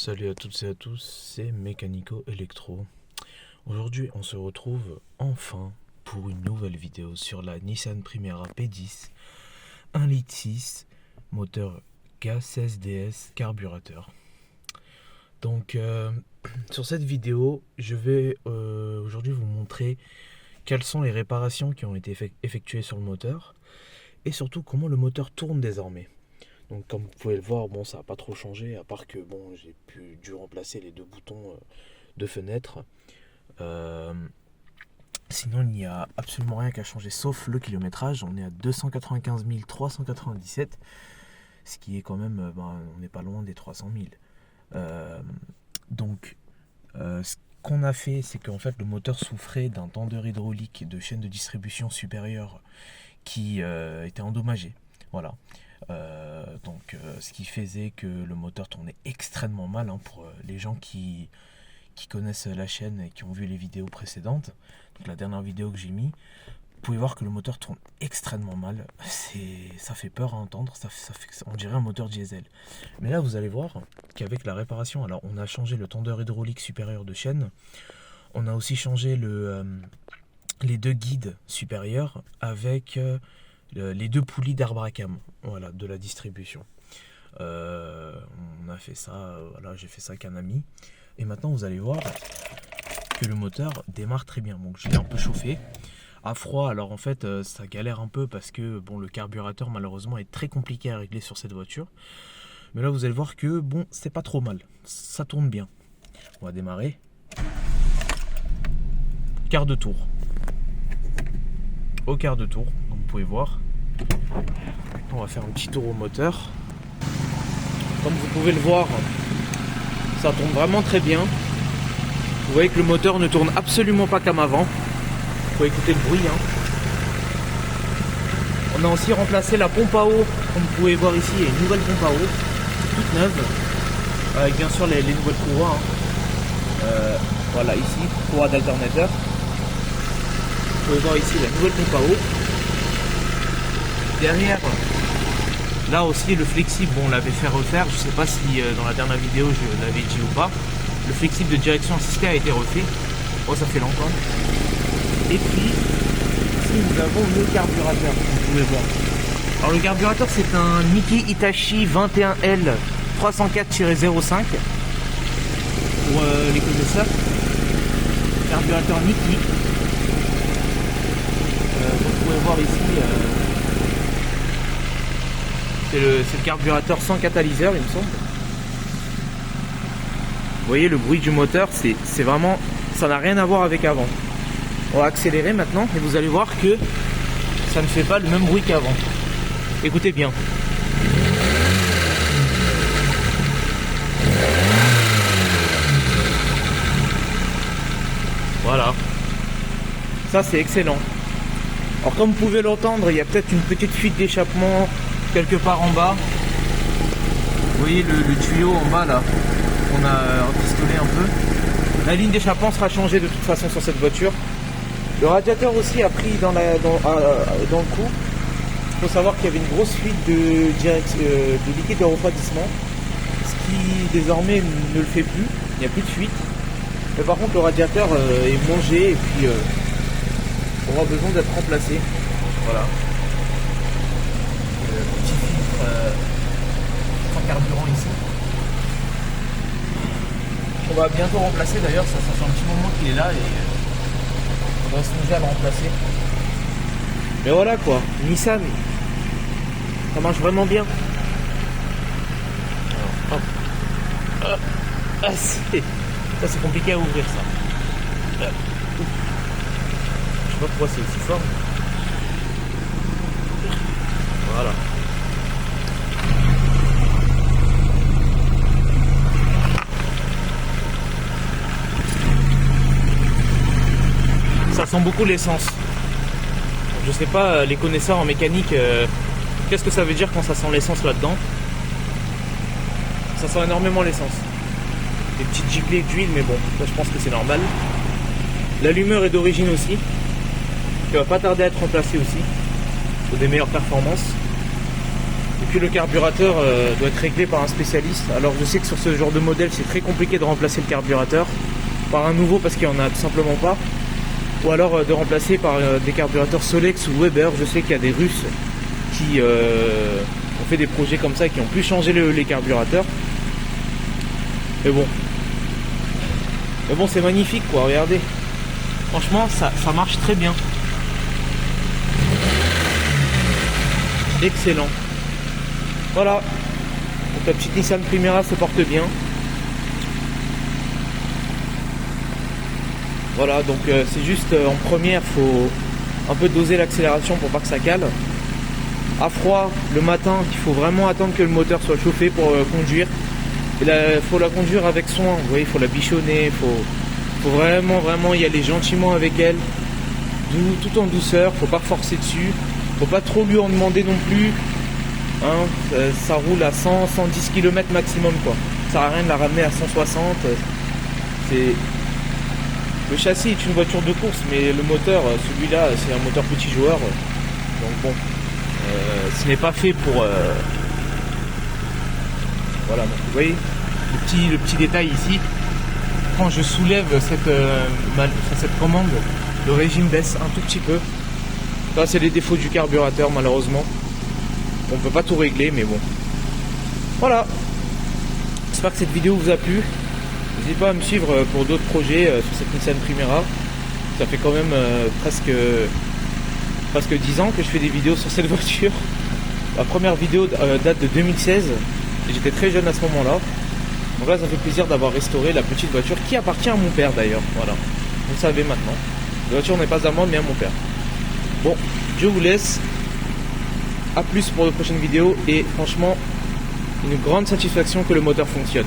Salut à toutes et à tous, c'est Mécanico Electro. Aujourd'hui, on se retrouve enfin pour une nouvelle vidéo sur la Nissan Primera P10 1,6 litre, moteur gaz SDS, carburateur. Donc, sur cette vidéo, je vais aujourd'hui vous montrer quelles sont les réparations qui ont été effectuées sur le moteur et surtout comment le moteur tourne désormais. Donc comme vous pouvez le voir, bon, ça n'a pas trop changé, à part que bon, j'ai dû remplacer les deux boutons de fenêtre. Sinon, il n'y a absolument rien qu'à changer, sauf le kilométrage. On est à 295 397, ce qui est quand même, on n'est pas loin des 300 000. Ce qu'on a fait, c'est qu'en fait, le moteur souffrait d'un tendeur hydraulique de chaîne de distribution supérieure qui était endommagé. Voilà. Ce qui faisait que le moteur tournait extrêmement mal, pour les gens qui connaissent la chaîne et qui ont vu les vidéos précédentes. Donc la dernière vidéo que j'ai mis, vous pouvez voir que le moteur tourne extrêmement mal. Ça fait peur à entendre, on dirait un moteur diesel. Mais là vous allez voir qu'avec la réparation, alors on a changé le tendeur hydraulique supérieur de chaîne, on a aussi changé les deux guides supérieurs avec les deux poulies d'Arbracam, voilà, de la distribution. On a fait ça, voilà, j'ai fait ça avec un ami. Et maintenant vous allez voir que le moteur démarre très bien. Donc je l'ai un peu chauffé à froid. Alors en fait ça galère un peu parce que bon, le carburateur malheureusement est très compliqué à régler sur cette voiture. Mais là vous allez voir que bon, c'est pas trop mal. Ça tourne bien. On va démarrer. Quart de tour. Au quart de tour, comme vous pouvez voir. On va faire un petit tour au moteur. Comme vous pouvez le voir, ça tourne vraiment très bien. Vous voyez que le moteur ne tourne absolument pas comme avant. Il faut écouter le bruit. On a aussi remplacé la pompe à eau. Comme vous pouvez voir ici, il y a une nouvelle pompe à eau, toute neuve, avec bien sûr les nouvelles courroies. Voilà, ici, courroie d'alternateur. Vous pouvez voir ici la nouvelle pompe à eau. Derrière, là aussi le flexible, bon, on l'avait fait refaire. Je ne sais pas si dans la dernière vidéo je l'avais dit ou pas. Le flexible de direction assistée a été refait. Oh, ça fait longtemps. Et puis, ici nous avons le carburateur, comme vous pouvez voir. Alors le carburateur, c'est un Nikki Hitachi 21L 304-05 pour les connaisseurs. Carburateur Nikki. Vous pouvez voir ici, c'est le carburateur sans catalyseur, il me semble. Vous voyez le bruit du moteur, c'est vraiment, ça n'a rien à voir avec avant. On va accélérer maintenant et vous allez voir que ça ne fait pas le même bruit qu'avant. Écoutez bien. Voilà. Ça c'est excellent. Alors comme vous pouvez l'entendre, il y a peut-être une petite fuite d'échappement quelque part en bas. Vous voyez le tuyau en bas là, on a empistolé un peu. La ligne d'échappement sera changée de toute façon sur cette voiture. Le radiateur aussi a pris dans le coup. Il faut savoir qu'il y avait une grosse fuite de liquide de refroidissement, ce qui désormais ne le fait plus, il n'y a plus de fuite. Mais par contre le radiateur est mangé et puis aura besoin d'être remplacé. Voilà. Petit filtre sans carburant ici. On va bientôt remplacer d'ailleurs, ça fait un petit moment qu'il est là et on va songer à le remplacer. Mais voilà quoi, Nissan, ça marche vraiment bien. Alors, hop. Ça c'est compliqué à ouvrir ça. Je sais pas pourquoi c'est aussi fort. Voilà. Ça sent beaucoup l'essence. Je sais pas, les connaisseurs en mécanique, qu'est-ce que ça veut dire quand ça sent l'essence là-dedans? Ça sent énormément l'essence. Des petites giclées d'huile, mais bon, ça je pense que c'est normal. L'allumeur est d'origine aussi. Il va pas tarder à être remplacé aussi pour des meilleures performances. Et puis le carburateur doit être réglé par un spécialiste. Alors je sais que sur ce genre de modèle c'est très compliqué de remplacer le carburateur par un nouveau parce qu'il n'y en a tout simplement pas. Ou alors de remplacer par des carburateurs Solex ou Weber. Je sais qu'il y a des Russes qui ont fait des projets comme ça et qui ont pu changer les carburateurs. Mais bon, c'est magnifique quoi, regardez. Franchement ça marche très bien. Excellent. Voilà. Donc la petite Nissan Primera se porte bien. Voilà, donc c'est juste en première, faut un peu doser l'accélération pour pas que ça cale. À froid, le matin, il faut vraiment attendre que le moteur soit chauffé pour conduire. Et là, il faut la conduire avec soin. Vous voyez, il faut la bichonner, il faut vraiment y aller gentiment avec elle, tout en douceur. Faut pas forcer dessus, faut pas trop lui en demander non plus. Hein, ça roule à 100, 110 km maximum quoi. Ça sert à rien de la ramener à 160. Le châssis est une voiture de course, mais le moteur, celui-là, c'est un moteur petit joueur. Donc bon, ce n'est pas fait pour... Voilà, donc vous voyez, le petit détail ici, quand je soulève cette commande, le régime baisse un tout petit peu. Ça, c'est les défauts du carburateur, malheureusement. On peut pas tout régler, mais bon. Voilà. J'espère que cette vidéo vous a plu. N'hésitez pas à me suivre pour d'autres projets sur cette Nissan Primera. Ça fait quand même presque 10 ans que je fais des vidéos sur cette voiture. La première vidéo date de 2016 et j'étais très jeune à ce moment-là. Donc là, ça fait plaisir d'avoir restauré la petite voiture qui appartient à mon père d'ailleurs. Voilà, vous le savez maintenant. La voiture n'est pas à moi mais à mon père. Bon, je vous laisse. A plus pour de prochaines vidéos et franchement, une grande satisfaction que le moteur fonctionne.